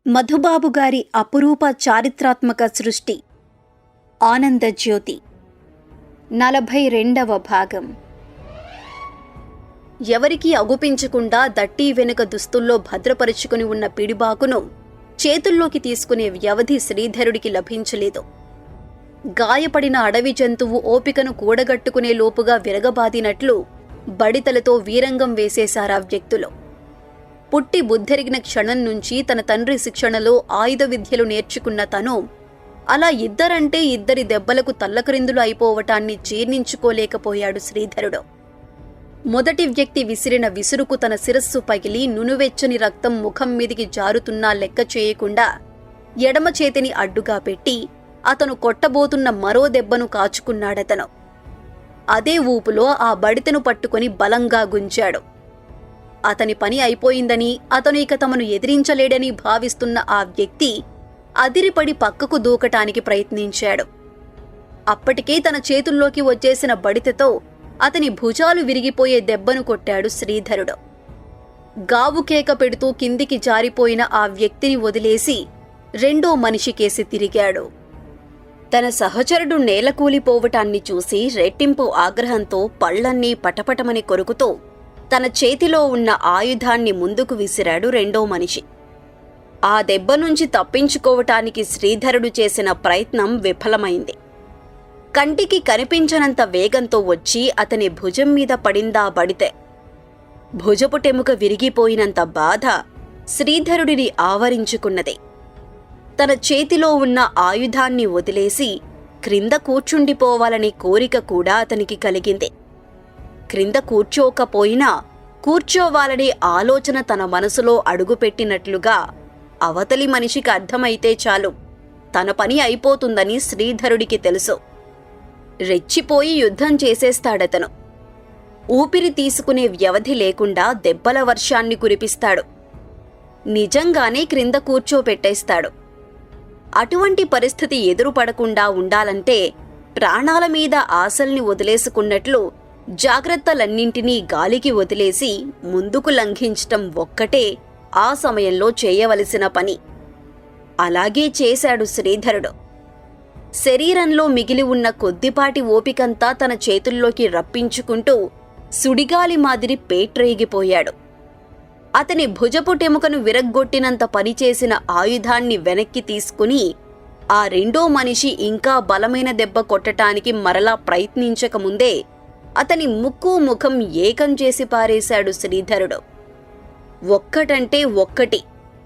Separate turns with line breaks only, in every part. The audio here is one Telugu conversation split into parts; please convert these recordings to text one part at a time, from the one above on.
మధుబాబు గారి అపురూప చారిత్రాత్మక సృష్టి ఆనందజ్యోతి 42వ భాగం. ఎవరికీ అగుపించకుండా దట్టీ వెనుక దుస్తుల్లో భద్రపరుచుకుని ఉన్న పిడిబాకును చేతుల్లోకి తీసుకునే వ్యవధి శ్రీధరుడికి లభించలేదు. గాయపడిన అడవి జంతువు ఓపికను కూడగట్టుకునే లోపుగా విరగబాదినట్లు బడితలతో వీరంగం వేసేశారా వ్యక్తులు. పుట్టి బుద్ధెరిగిన క్షణం నుంచి తన తండ్రి శిక్షణలో ఆయుధ విద్యలు నేర్చుకున్న తను అలా ఇద్దరంటే ఇద్దరి దెబ్బలకు తల్లక్రిందులు అయిపోవటాన్ని జీర్ణించుకోలేకపోయాడు శ్రీధరుడు. మొదటి వ్యక్తి విసిరిన విసురుకు తన శిరస్సు పగిలి నునువెచ్చని రక్తం ముఖం మీదికి జారుతున్నా లెక్క చేయకుండా ఎడమ చేతిని అడ్డుగా పెట్టి అతను కొట్టబోతున్న మరో దెబ్బను కాచుకున్నాడతను. అదే ఊపులో ఆ బడితెను పట్టుకుని బలంగా గుంజాడు. అతని పని అయిపోయిందని, అతను ఇక తమను ఎదిరించలేడని భావిస్తున్న ఆ వ్యక్తి అదిరిపడి పక్కకు దూకటానికి ప్రయత్నించాడు. అప్పటికే తన చేతుల్లోకి వచ్చేసిన బడితెతో అతని భుజాలు విరిగిపోయే దెబ్బను కొట్టాడు శ్రీధరుడు. గావు కేక పెడుతూ కిందికి జారిపోయిన ఆ వ్యక్తిని వదిలేసి రెండో మనిషికేసి తిరిగాడు. తన సహచరుడు నేలకూలిపోవటాన్ని చూసి రెట్టింపు ఆగ్రహంతో పళ్లన్నీ పటపటమని కొరుకుతూ తన చేతిలో ఉన్న ఆయుధాన్ని ముందుకు విసిరాడు రెండో మనిషి. ఆ దెబ్బ నుంచి తప్పించుకోవటానికి శ్రీధరుడు చేసిన ప్రయత్నం విఫలమైంది. కంటికి కనిపించనంత వేగంతో వచ్చి అతని భుజం మీద పడిందా బడితే. భుజపుటెముక విరిగిపోయినంత బాధ శ్రీధరుడిని ఆవరించుకున్నది. తన చేతిలో ఉన్న ఆయుధాన్ని వదిలేసి క్రింద కూర్చుండిపోవాలనే కోరిక కూడా అతనికి కలిగింది. క్రింద కూర్చోకపోయినా కూర్చోవాలనే ఆలోచన తన మనసులో అడుగుపెట్టినట్లుగా అవతలి మనిషికి అర్థమైతే చాలు, తన పని అయిపోతుందని శ్రీధరుడికి తెలుసు. రెచ్చిపోయి యుద్ధం చేసేస్తాడతను. ఊపిరి తీసుకునే వ్యవధి లేకుండా దెబ్బల వర్షాన్ని కురిపిస్తాడు. నిజంగానే క్రింద కూర్చోపెట్టేస్తాడు. అటువంటి పరిస్థితి ఎదురుపడకుండా ఉండాలంటే ప్రాణాల మీద ఆశల్ని వదిలేసుకున్నట్లు జాగ్రత్తలన్నింటినీ గాలికి వదిలేసి ముందుకు లంఘించటం ఒక్కటే ఆ సమయంలో చేయవలసిన పని. అలాగే చేశాడు శ్రీధరుడు. శరీరంలో మిగిలి ఉన్న కొద్దిపాటి ఓపికంతా తన చేతుల్లోకి రప్పించుకుంటూ సుడిగాలి మాదిరి పేట్రేగిపోయాడు. అతని భుజపుటెముకను విరగ్గొట్టినంత పనిచేసిన ఆయుధాన్ని వెనక్కి తీసుకుని ఆ రెండో మనిషి ఇంకా బలమైన దెబ్బ కొట్టటానికి మరలా ప్రయత్నించకముందే అతని ముక్కు ముఖం ఏకం చేసి పారేశాడు శ్రీధరుడు. ఒక్కటంటే ఒక్కటి.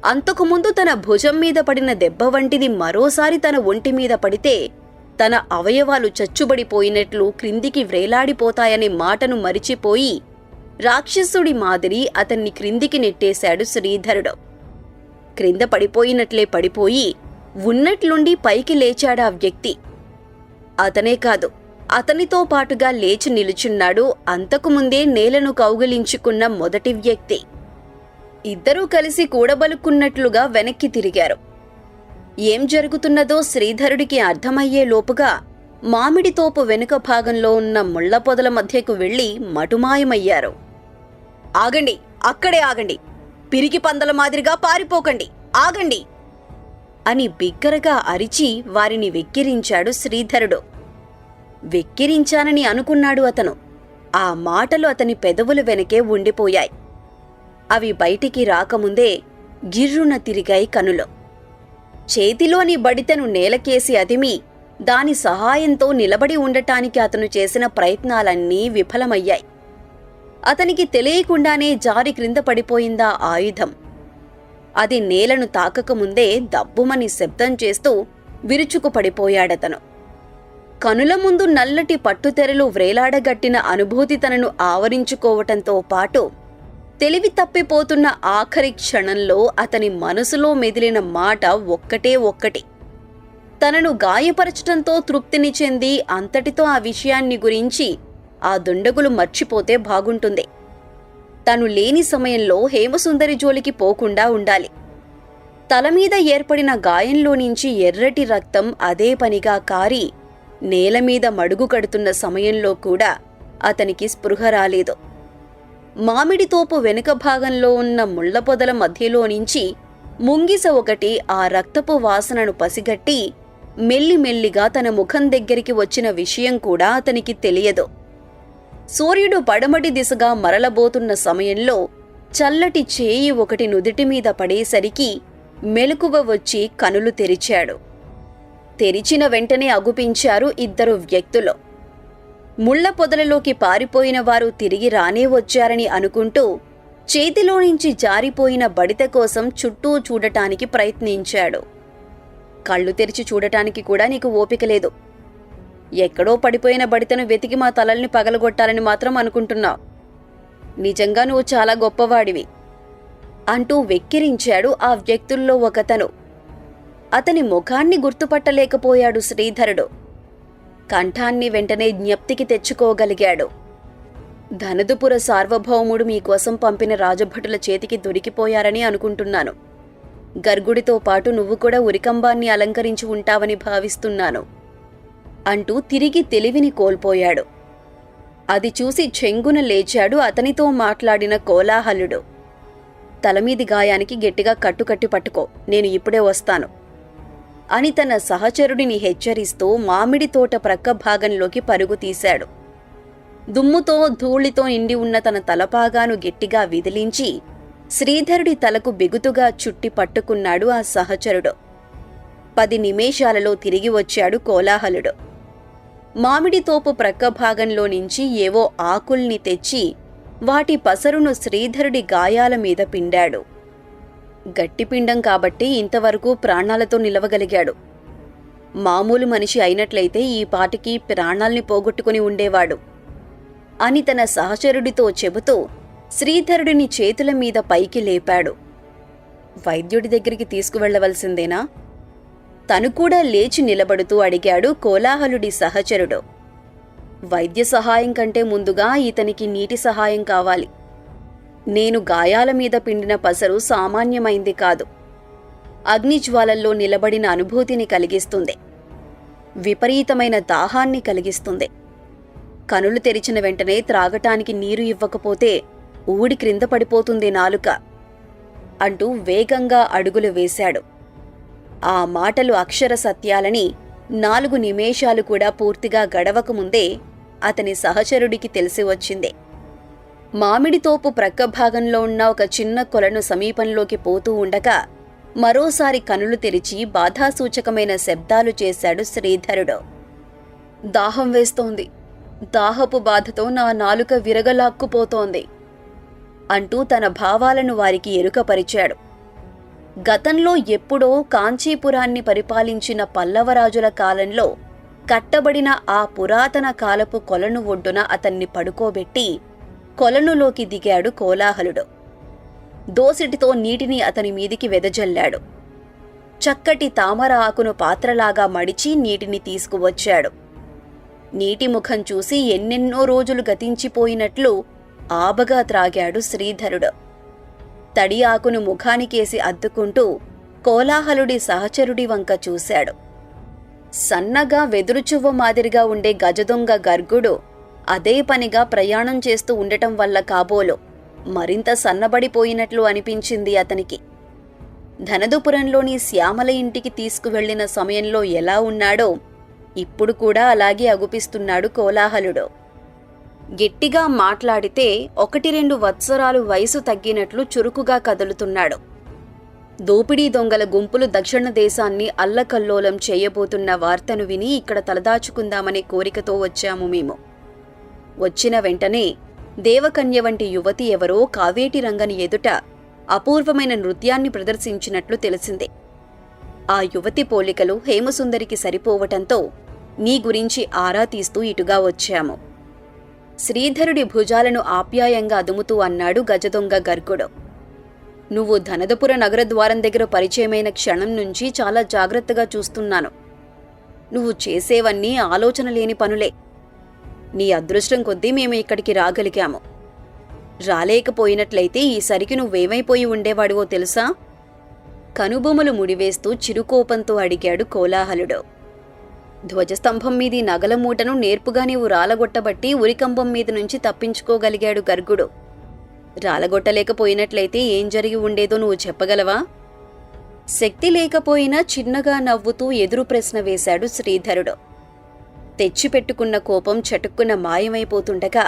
అంతకుముందు తన భుజం మీద పడిన దెబ్బ వంటిది మరోసారి తన ఒంటి మీద పడితే తన అవయవాలు చచ్చుబడిపోయినట్లు క్రిందికి వ్రేలాడిపోతాయనే మాటను మరిచిపోయి రాక్షసుడి మాదిరి అతన్ని క్రిందికి నెట్టేశాడు శ్రీధరుడు. క్రింద పడిపోయినట్లే పడిపోయి ఉన్నట్లుండి పైకి లేచాడా వ్యక్తి. అతనే కాదు, అతనితో పాటుగా లేచి నిలుచున్నాడు అంతకుముందే నేలను కౌగిలించుకున్న మొదటి వ్యక్తి. ఇద్దరూ కలిసి కూడబలుక్కున్నట్లుగా వెనక్కి తిరిగారు. ఏం జరుగుతున్నదో శ్రీధరుడికి అర్థమయ్యే లోపుగా మామిడి తోపు వెనుక భాగంలో ఉన్న ముళ్ల పొదల మధ్యకు వెళ్లి మటుమాయమయ్యారు. ఆగండి, అక్కడే ఆగండి, పిరికి పందల మాదిరిగా పారిపోకండి, ఆగండి అని బిగ్గరగా అరిచి వారిని వెక్కిరించాడు శ్రీధరుడు. వెక్కిరించానని అనుకున్నాడు అతను. ఆ మాటలు అతని పెదవుల వెనకే ఉండిపోయాయి. అవి బయటికి రాకముందే గిర్రున తిరిగాయి కనులు. చేతిలోని బడితెను నేలకేసి అదిమి దాని సహాయంతో నిలబడి ఉండటానికి అతను చేసిన ప్రయత్నాలన్నీ విఫలమయ్యాయి. అతనికి తెలియకుండానే జారి క్రింద పడిపోయిందా ఆయుధం. అది నేలను తాకకముందే దబ్బుమని శబ్దం చేస్తూ విరుచుకు పడిపోయాడతను. కనుల ముందు నల్లటి పట్టుతెరలు వ్రేలాడగట్టిన అనుభూతి తనను ఆవరించుకోవటంతో పాటు తెలివి తప్పిపోతున్న ఆఖరి క్షణంలో అతని మనసులో మెదిలిన మాట ఒక్కటే ఒక్కటి. తనను గాయపరచటంతో తృప్తిని చెంది అంతటితో ఆ విషయాన్ని గురించి ఆ దుండగులు మర్చిపోతే బాగుంటుంది. తను లేని సమయంలో హేమసుందరి జోలికి పోకుండా ఉండాలి. తలమీద ఏర్పడిన గాయంలో నుంచి ఎర్రటి రక్తం అదే పనిగా కారి నేలమీద మడుగు కడుతున్న సమయంలో కూడా అతనికి స్పృహ రాలేదు. మామిడి తోపు వెనుక భాగంలో ఉన్న ముళ్ల పొదల మధ్యలో నుంచి ముంగిస ఒకటి ఆ రక్తపు వాసనను పసిగట్టి మెల్లిమెల్లిగా తన ముఖం దగ్గరికి వచ్చిన విషయం కూడా అతనికి తెలియదు. సూర్యుడు పడమటి దిశగా మరలబోతున్న సమయంలో చల్లటి చేయి ఒకటి నుదిటిమీద పడేసరికి మెలకువ వచ్చి కనులు తెరిచాడు. తెరిచిన వెంటనే అగుపించారు ఇద్దరు వ్యక్తులు. ముళ్ల పొదలలోకి పారిపోయిన వారు తిరిగి రానే వచ్చారని అనుకుంటూ చేతిలో నుంచి జారిపోయిన బడిత కోసం చుట్టూ చూడటానికి ప్రయత్నించాడు. కళ్ళు తెరిచి చూడటానికి కూడా నీకు ఓపిక లేదు. ఎక్కడో పడిపోయిన బడితను వెతికి మా తలల్ని పగలగొట్టాలని మాత్రం అనుకుంటున్నావు. నిజంగా నువ్వు చాలా గొప్పవాడివి అంటూ వెక్కిరించాడు ఆ వ్యక్తుల్లో ఒకతను. అతని ముఖాన్ని గుర్తుపట్టలేకపోయాడు శ్రీధరుడు. కంఠాన్ని వెంటనే జ్ఞప్తికి తెచ్చుకోగలిగాడు. ధనదుపుర సార్వభౌముడు మీకోసం పంపిన రాజభటుల చేతికి దొరికిపోయారని అనుకుంటున్నాను. గర్గుడితో పాటు నువ్వు కూడా ఉరికంబాన్ని అలంకరించి ఉంటావని భావిస్తున్నాను అంటూ తిరిగి తెలివిని కోల్పోయాడు. అది చూసి చెంగున లేచాడు అతనితో మాట్లాడిన కోలాహలుడు. తలమీది గాయానికి గట్టిగా కట్టుకట్టి పట్టుకో, నేను ఇప్పుడే వస్తాను అని తన సహచరుడిని హెచ్చరిస్తూ మామిడి తోట ప్రక్క భాగంలోకి పరుగు తీశాడు. దుమ్ముతో ధూళితో నిండి ఉన్న తన తలపాగాను గట్టిగా విదిలించి శ్రీధరుడి తలకు బిగుతుగా చుట్టి పట్టుకున్నాడు ఆ సహచరుడు. 10 నిమిషాలలో తిరిగి వచ్చాడు కోలాహలుడు. మామిడి తోపు ప్రక్క భాగంలో నుంచి ఏవో ఆకుల్ని తెచ్చి వాటి పసరును శ్రీధరుడి గాయాల మీద పిండాడు. గట్టిపిండం కాబట్టి ఇంతవరకు ప్రాణాలతో నిలవగలిగాడు. మామూలు మనిషి అయినట్లయితే ఈ పాటికి ప్రాణాల్ని పోగొట్టుకుని ఉండేవాడు అని తన సహచరుడితో చెబుతూ శ్రీధరుడిని చేతుల మీద పైకి లేపాడు. వైద్యుడి దగ్గరికి తీసుకువెళ్లవలసిందేనా? తను కూడా లేచి నిలబడుతూ అడిగాడు కోలాహలుడి సహచరుడు. వైద్య సహాయం కంటే ముందుగా ఇతనికి నీటి సహాయం కావాలి. నేను గాయాల మీద పిండిన పసరు సామాన్యమైంది కాదు. అగ్నిజ్వాలల్లో నిలబడిన అనుభూతిని కలిగిస్తుంది. విపరీతమైన దాహాన్ని కలిగిస్తుంది. కనులు తెరిచిన వెంటనే త్రాగటానికి నీరు ఇవ్వకపోతే ఊడి క్రింద పడిపోతుంది నాలుక అంటూ వేగంగా అడుగులు వేశాడు. ఆ మాటలు అక్షర సత్యాలని 4 నిమిషాలు కూడా పూర్తిగా గడవకముందే అతని సహచరుడికి తెలిసి వచ్చింది. మామిడితోపు ప్రక్క భాగంలో ఉన్న ఒక చిన్న కొలను సమీపంలోకి పోతూ ఉండగా మరోసారి కనులు తెరిచి బాధాసూచకమైన శబ్దాలు చేశాడు శ్రీధరుడు. దాహం వేస్తోంది. దాహపు బాధతో నా నాలుక విరగలాక్కుపోతోంది అంటూ తన భావాలను వారికి ఎరుకపరిచాడు. గతంలో ఎప్పుడో కాంచీపురాన్ని పరిపాలించిన పల్లవరాజుల కాలంలో కట్టబడిన ఆ పురాతన కాలపు కొలను ఒడ్డున అతన్ని పడుకోబెట్టి కొలనులోకి దిగాడు కోలాహలుడు. దోసిటితో నీటిని అతని మీదికి వెదజల్లాడు. చక్కటి తామర ఆకును పాత్రలాగా మడిచి నీటిని తీసుకువచ్చాడు. నీటి ముఖం చూసి ఎన్నెన్నో రోజులు గతించిపోయినట్లు ఆబగా త్రాగాడు శ్రీధరుడు. తడి ఆకును ముఖానికేసి అద్దుకుంటూ కోలాహలుడి సహచరుడి వంక చూశాడు. సన్నగా వెదురుచువ్వ మాదిరిగా ఉండే గజదొంగ గర్గుడు అదే పనిగా ప్రయాణం చేస్తూ ఉండటం వల్ల కాబోలు మరింత సన్నబడిపోయినట్లు అనిపించింది అతనికి. ధనదుపురంలోని శ్యామల ఇంటికి తీసుకువెళ్లిన సమయంలో ఎలా ఉన్నాడో ఇప్పుడు కూడా అలాగే అగుపిస్తున్నాడు కోలాహలుడు. గట్టిగా మాట్లాడితే 1-2 వత్సరాలు వయసు తగ్గినట్లు చురుకుగా కదులుతున్నాడు. దోపిడీ దొంగల గుంపులు దక్షిణ దేశాన్ని అల్లకల్లోలం చేయబోతున్న వార్తను విని ఇక్కడ తలదాచుకుందామనే కోరికతో వచ్చాము మేము. వచ్చిన వెంటనే దేవకన్య వంటి యువతి ఎవరో కావేటి రంగని ఎదుట అపూర్వమైన నృత్యాన్ని ప్రదర్శించినట్లు తెలిసింది. ఆ యువతి పోలికలు హేమసుందరికి సరిపోవటంతో నీ గురించి ఆరా తీస్తూ ఇటుగా వచ్చాము. శ్రీధరుడి భుజాలను ఆప్యాయంగా అదుముతూ అన్నాడు గజదొంగ గర్గుడు. నువ్వు ధనదపుర నగరద్వారం దగ్గర పరిచయమైన క్షణం నుంచి చాలా జాగ్రత్తగా చూస్తున్నాను. నువ్వు చేసేవన్నీ ఆలోచన లేని పనులే. నీ అదృష్టం కొద్దీ మేము ఇక్కడికి రాగలిగాము. రాలేకపోయినట్లయితే ఈసరికి నువ్వేమైపోయి ఉండేవాడివో తెలుసా? కనుబొమలు ముడివేస్తూ చిరుకోపంతో అడిగాడు కోలాహలుడు. ధ్వజస్తంభం మీది నగల మూటను నేర్పుగా నీవు రాలగొట్టబట్టి ఉరికంబం మీద నుంచి తప్పించుకోగలిగాడు గర్గుడు. రాలగొట్టలేకపోయినట్లయితే ఏం జరిగి ఉండేదో నువ్వు చెప్పగలవా? శక్తి లేకపోయినా చిన్నగా నవ్వుతూ ఎదురు ప్రశ్న వేశాడు శ్రీధరుడు. తెచ్చిపెట్టుకున్న కోపం చటుక్కున మాయమైపోతుండగా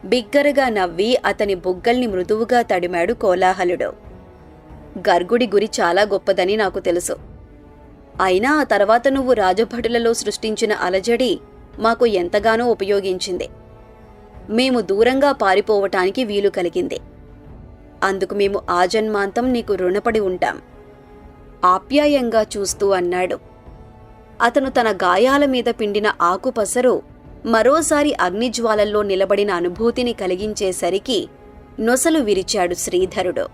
బిగ్గరగా నవ్వి అతని బుగ్గల్ని మృదువుగా తడిమాడు కోలాహలుడు. గర్గుడి గురి చాలా గొప్పదని నాకు తెలుసు. అయినా ఆ తర్వాత నువ్వు రాజభటులలో సృష్టించిన అలజడి మాకు ఎంతగానో ఉపయోగించింది. మేము దూరంగా పారిపోవటానికి వీలు కలిగింది. అందుకు మేము ఆజన్మాంతం నీకు రుణపడి ఉంటాం ఆప్యాయంగా చూస్తూ అన్నాడు. అతను తన గాయాల మీద పిండిన ఆకుపసరు మరోసారి అగ్నిజ్వాలల్లో నిలబడిన అనుభూతిని కలిగించేసరికి నొసలు విరిచాడు శ్రీధరుడు.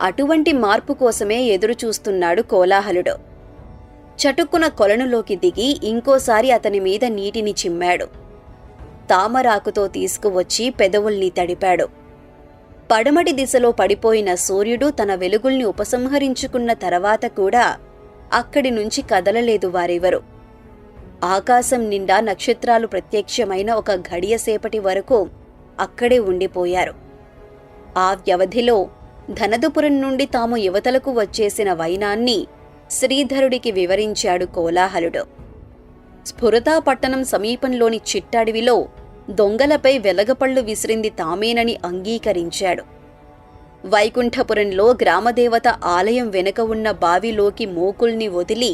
అటువంటి మార్పు కోసమే ఎదురుచూస్తున్నాడు కోలాహలుడు. చటుక్కున కొలనులోకి దిగి ఇంకోసారి అతని మీద నీటిని చిమ్మాడు. తామరాకుతో తీసుకువచ్చి పెదవుల్ని తడిపాడు. పడమటి దిశలో పడిపోయిన సూర్యుడు తన వెలుగుల్ని ఉపసంహరించుకున్న తర్వాత కూడా అక్కడి నుంచి కదలలేదు వారెవరు. ఆకాశం నిండా నక్షత్రాలు ప్రత్యక్షమైన ఒక ఘడియసేపటి వరకు అక్కడే ఉండిపోయారు. ఆ వ్యవధిలో ధనదుపురం నుండి తాము యువతలకు వచ్చేసిన వైనాన్ని శ్రీధరుడికి వివరించాడు కోలాహలుడు. స్ఫురతా పట్టణం సమీపంలోని చిట్టడవిలో దొంగలపై వెలగపళ్ళు విసిరింది తామేనని అంగీకరించాడు. వైకుంఠపురంలో గ్రామదేవత ఆలయం వెనుక ఉన్న బావిలోకి మోకుల్ని వదిలి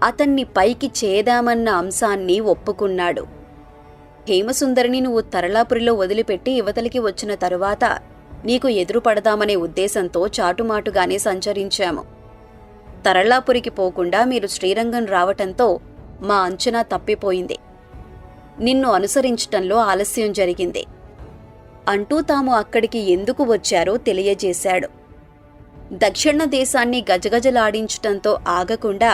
అతన్ని పైకి చేదామన్న అంశాన్ని ఒప్పుకున్నాడు. హేమసుందరిని నువ్వు తరళాపురిలో వదిలిపెట్టి యువతలికి వచ్చిన తరువాత నీకు ఎదురుపడదామనే ఉద్దేశంతో చాటుమాటుగానే సంచరించాము. తరళాపురికి పోకుండా మీరు శ్రీరంగం రావటంతో మా అంచనా తప్పిపోయింది. నిన్ను అనుసరించటంలో ఆలస్యం జరిగింది అంటూ తాము అక్కడికి ఎందుకు వచ్చారో తెలియజేశాడు. దక్షిణ దేశాన్ని గజగజలాడించటంతో ఆగకుండా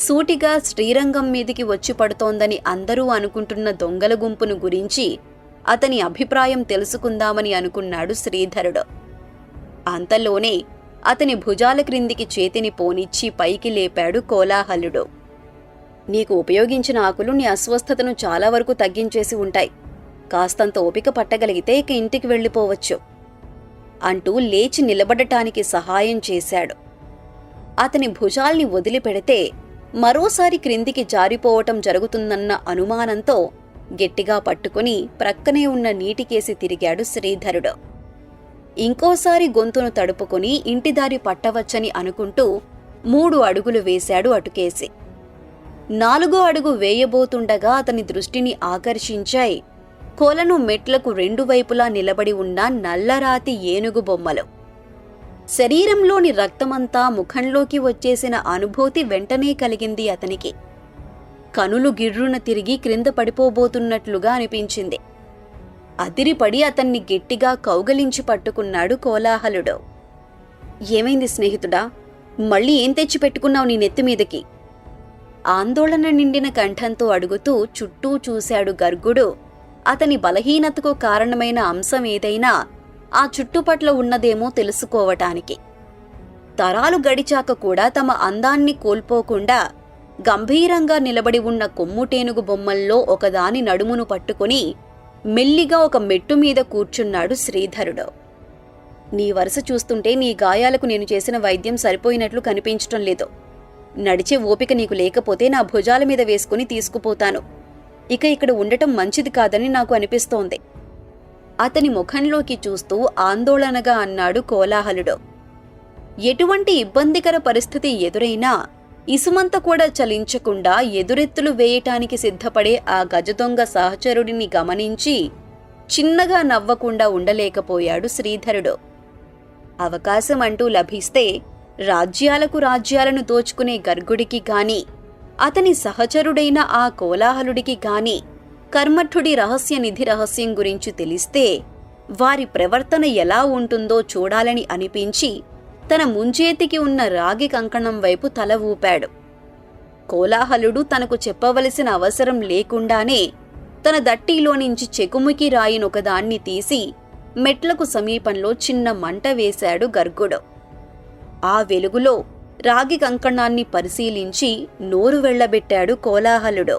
సూటిగా శ్రీరంగం మీదికి వచ్చి పడుతోందని అందరూ అనుకుంటున్న దొంగల గుంపును గురించి అతని అభిప్రాయం తెలుసుకుందామని అనుకున్నాడు శ్రీధరుడు. అంతలోనే అతని భుజాల క్రిందికి చేతిని పోనిచ్చి పైకి లేపాడు కోలాహలుడు. నీకు ఉపయోగించిన ఆకులు నీ అస్వస్థతను చాలా వరకు తగ్గించేసి ఉంటాయి. కాస్తంత ఓపిక పట్టగలిగితే ఇక ఇంటికి వెళ్ళిపోవచ్చు అంటూ లేచి నిలబడటానికి సహాయం చేశాడు. అతని భుజాల్ని వదిలిపెడితే మరోసారి క్రిందికి జారిపోవటం జరుగుతుందన్న అనుమానంతో గట్టిగా పట్టుకుని ప్రక్కనే ఉన్న నీటికేసి తిరిగాడు శ్రీధరుడు. ఇంకోసారి గొంతును తడుపుకుని ఇంటిదారి పట్టవచ్చని అనుకుంటూ 3 అడుగులు వేశాడు అటుకేసి. 4వ అడుగు వేయబోతుండగా అతని దృష్టిని ఆకర్షించాయి కొలను మెట్లకు 2 వైపులా నిలబడి ఉన్న నల్లరాతి ఏనుగు బొమ్మలు. శరీరంలోని రక్తమంతా ముఖంలోకి వచ్చేసిన అనుభూతి వెంటనే కలిగింది అతనికి. కనులు గిర్రున తిరిగి క్రింద పడిపోబోతున్నట్లుగా అనిపించింది. అదిరిపడి అతన్ని గట్టిగా కౌగలించి పట్టుకున్నాడు కోలాహలుడు. ఏమైంది స్నేహితుడా? మళ్ళీ ఏం తెచ్చిపెట్టుకున్నావు నీ నెత్తిమీదకి? ఆందోళన నిండిన కంఠంతో అడుగుతూ చుట్టూ చూశాడు గర్గుడు. అతని బలహీనతకు కారణమైన అంశం ఏదైనా ఆ చుట్టుపట్ల ఉన్నదేమో తెలుసుకోవటానికి. తరాలు గడిచాక కూడా తమ అందాన్ని కోల్పోకుండా గంభీరంగా నిలబడి ఉన్న కొమ్ముటేనుగు బొమ్మల్లో ఒకదాని నడుమును పట్టుకుని మెల్లిగా ఒక మెట్టు మీద కూర్చున్నాడు శ్రీధరుడు. నీ వరుస చూస్తుంటే నీ గాయాలకు నేను చేసిన వైద్యం సరిపోయినట్లు కనిపించటం లేదు. నడిచే ఓపిక నీకు లేకపోతే నా భుజాల మీద వేసుకుని తీసుకుపోతాను. ఇక ఇక్కడ ఉండటం మంచిది కాదని నాకు అనిపిస్తోంది. అతని ముఖంలోకి చూస్తూ ఆందోళనగా అన్నాడు కోలాహలుడు. ఎటువంటి ఇబ్బందికర పరిస్థితి ఎదురైనా ఇసుమంత కూడా చలించకుండా ఎదురెత్తులు వేయటానికి సిద్ధపడే ఆ గజదొంగ సహచరుడిని గమనించి చిన్నగా నవ్వకుండా ఉండలేకపోయాడు శ్రీధరుడు. అవకాశం అంటూ లభిస్తే రాజ్యాలకు రాజ్యాలను దోచుకునే గర్గుడికి గాని అతని సహచరుడైన ఆ కోలాహలుడికి గాని కర్మఠుడి రహస్య నిధి రహస్యం గురించి తెలిస్తే వారి ప్రవర్తన ఎలా ఉంటుందో చూడాలని అనిపించి తన ముంచేతికి ఉన్న రాగి కంకణం వైపు తల ఊపాడు. కోలాహలుడు తనకు చెప్పవలసిన అవసరం లేకుండానే తన దట్టిలోనించి చెకుముకి రాయినొకదాన్ని తీసి మెట్లకు సమీపంలో చిన్న మంట వేశాడు గర్గుడు. ఆ వెలుగులో రాగి కంకణాన్ని పరిశీలించి నోరు వెళ్లబెట్టాడు కోలాహలుడు.